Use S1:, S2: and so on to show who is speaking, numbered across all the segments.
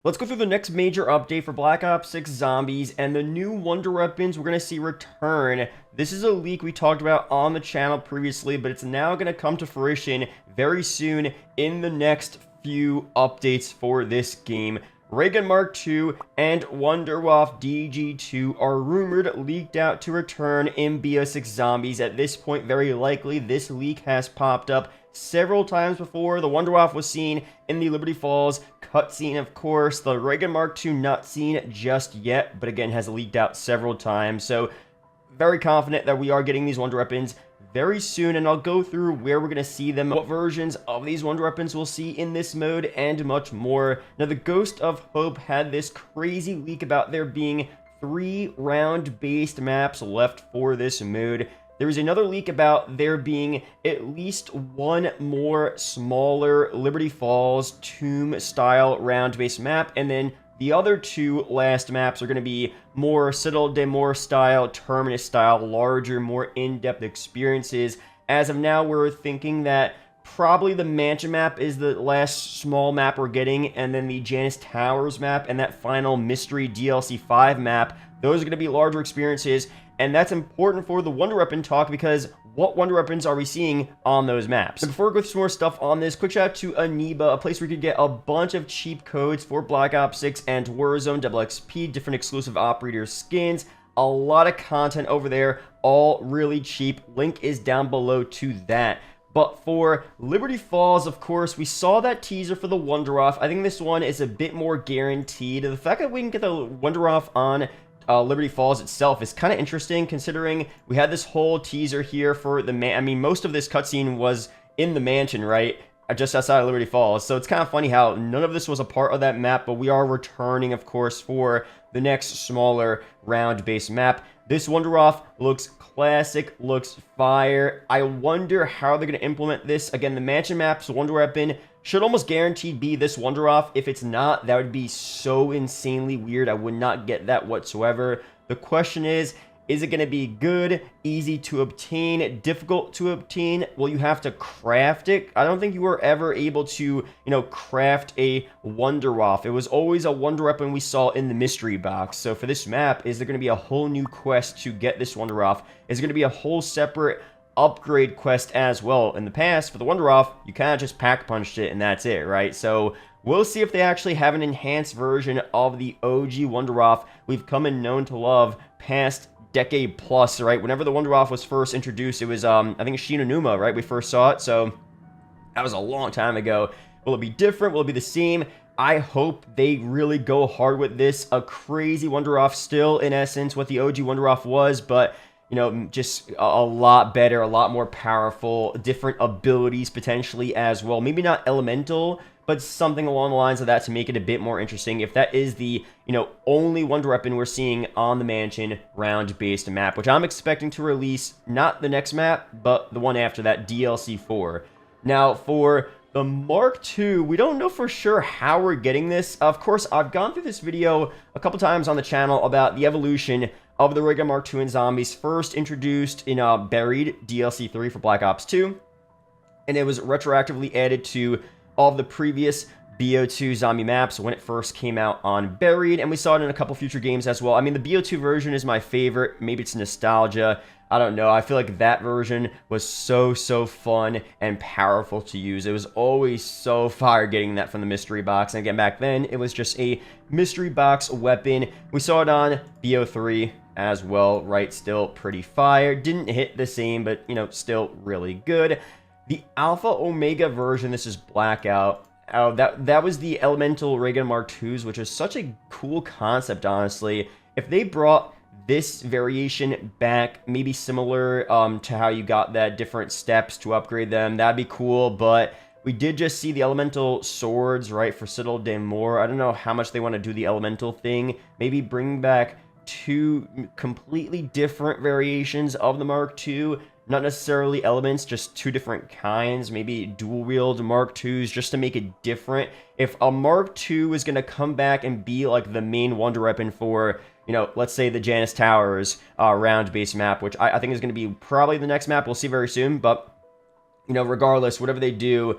S1: Let's go through the next major update for Black Ops 6 Zombies and the new wonder weapons we're going to see return. This is a leak we talked about on the channel previously, but it's now going to come to fruition very soon in the next few updates for this game. Ray Gun Mark II and Wunderwaffe DG2 are rumored leaked out to return in BO6 Zombies. At this point, very likely, this leak has popped up several times before. The Wunderwaffe was seen in the Liberty Falls cutscene, of course. The Ray Gun Mark II not seen just yet, but again has leaked out several times. So very confident that we are getting these wonder weapons very soon, and I'll go through where we're going to see them, what versions of these wonder weapons we'll see in this mode, and much more. Now, the Ghost of Hope had this crazy leak about there being 3 round-based maps left for this mode. There was another leak about there being at least one more smaller Liberty Falls tomb-style round-based map, and then the other 2 last maps are going to be more Citadel de Mort style, Terminus style, larger, more in-depth experiences. As of now, we're thinking that probably the Mansion map is the last small map we're getting, and then the Janus Towers map and that final Mystery DLC 5 map, those are going to be larger experiences. And that's important for the Wonder Weapon talk, because what Wonder Weapons are we seeing on those maps? So before we go through some more stuff on this, quick shout out to Aniba, a place where you could get a bunch of cheap codes for Black Ops 6 and Warzone, double XP, different exclusive operator skins, a lot of content over there, all really cheap. Link is down below to that. But for Liberty Falls, of course, we saw that teaser for the Wunderwaffe. I think this one is a bit more guaranteed. The fact that we can get the Wunderwaffe on Liberty Falls itself is kind of interesting, considering we had this whole teaser here for the most of this cutscene was in the mansion, right? Just outside of Liberty Falls. So it's kind of funny how none of this was a part of that map, but we are returning, of course, for the next smaller round-based map. This Wunderwaffe looks classic, looks fire. I wonder how they're going to implement this. Again, the mansion map's wonder weapon should almost guaranteed be this Wunderwaffe. If it's not, that would be so insanely weird. I would not get that whatsoever. The question is it going to be good, easy to obtain, difficult to obtain? Will you have to craft it? I don't think you were ever able to, craft a Wunderwaffe. It was always a wonder weapon we saw in the mystery box. So for this map, is there going to be a whole new quest to get this Wunderwaffe? Is there going to be a whole separate upgrade quest as well? In the past, for the Wunderwaffe, you kind of just pack punched it and that's it, right? So we'll see if they actually have an enhanced version of the OG Wunderwaffe we've come and known to love past decade plus, right? Whenever the Wunderwaffe was first introduced, it was I think Shinonuma, right? We first saw it, so that was a long time ago. Will it be different? Will it be the same? I hope they really go hard with this. A crazy Wunderwaffe, still in essence what the OG Wunderwaffe was, but just a lot better, a lot more powerful, different abilities potentially as well. Maybe not elemental, but something along the lines of that to make it a bit more interesting. If that is the, only wonder weapon we're seeing on the mansion round-based map, which I'm expecting to release not the next map, but the one after that, DLC 4. Now, for the Mark II, we don't know for sure how we're getting this. Of course, I've gone through this video a couple times on the channel about the evolution of the Ray Gun Mark II and Zombies, first introduced in Buried DLC 3 for Black Ops 2, and it was retroactively added to all of the previous BO2 zombie maps when it first came out on Buried, and we saw it in a couple future games as well. I mean, the BO2 version is my favorite. Maybe it's nostalgia. I don't know. I feel like that version was so fun and powerful to use. It was always so fire getting that from the mystery box. And again, back then, it was just a mystery box weapon. We saw it on BO3 as well, right? Still pretty fire. Didn't hit the same, but, still really good. The Alpha Omega version, this is Blackout. That was the Elemental Ray Gun Mark IIs, which is such a cool concept, honestly. If they brought this variation back, maybe similar to how you got that different steps to upgrade them, that'd be cool. But we did just see the Elemental Swords, right, for Citadel de Mort. I don't know how much they want to do the Elemental thing. Maybe bring back 2 completely different variations of the Mark II. Not necessarily elements, just 2 different kinds. Maybe dual wield Mark IIs just to make it different. If a Mark II is going to come back and be like the main wonder weapon for, let's say the Janus Towers round-based map, which I think is going to be probably the next map. We'll see very soon. But, regardless, whatever they do,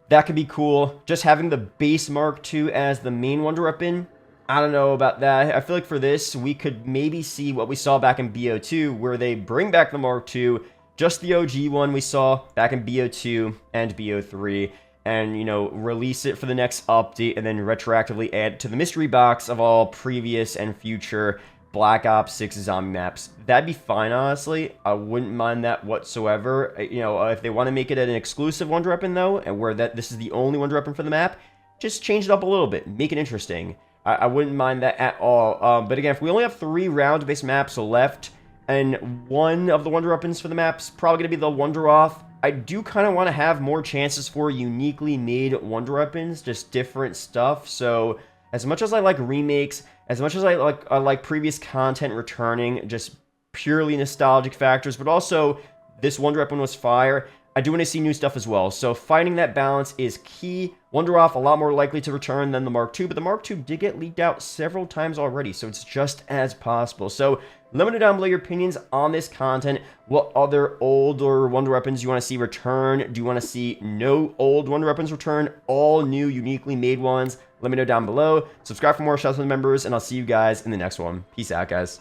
S1: That could be cool. Just having the base Mark II as the main Wonder Weapon, I don't know about that. I feel like for this, we could maybe see what we saw back in BO2, where they bring back the Mark II, just the OG one we saw back in BO2 and BO3, and, you know, release it for the next update, and then retroactively add it to the mystery box of all previous and future Black Ops 6 zombie maps. That'd be fine, honestly. I wouldn't mind that whatsoever. You know, if they want to make it an exclusive Wonder Weapon, though, and where this is the only Wonder Weapon for the map, just change it up a little bit. Make it interesting. I wouldn't mind that at all. But again, if we only have 3 round-based maps left, and one of the Wonder Weapons for the map's probably going to be the Wunderwaffe, I do kind of want to have more chances for uniquely made Wonder Weapons, just different stuff. So as much as I like remakes, as much as I like previous content returning, just purely nostalgic factors, but also this Wonder Weapon was fire, I do want to see new stuff as well. So finding that balance is key. Wunderwaffe a lot more likely to return than the Mark II, but the Mark II did get leaked out several times already, so it's just as possible. So let me know down below your opinions on this content. What other older Wonder Weapons you want to see return? Do you want to see no old Wonder Weapons return? All new, uniquely made ones? Let me know down below. Subscribe for more shoutouts to the members, and I'll see you guys in the next one. Peace out, guys.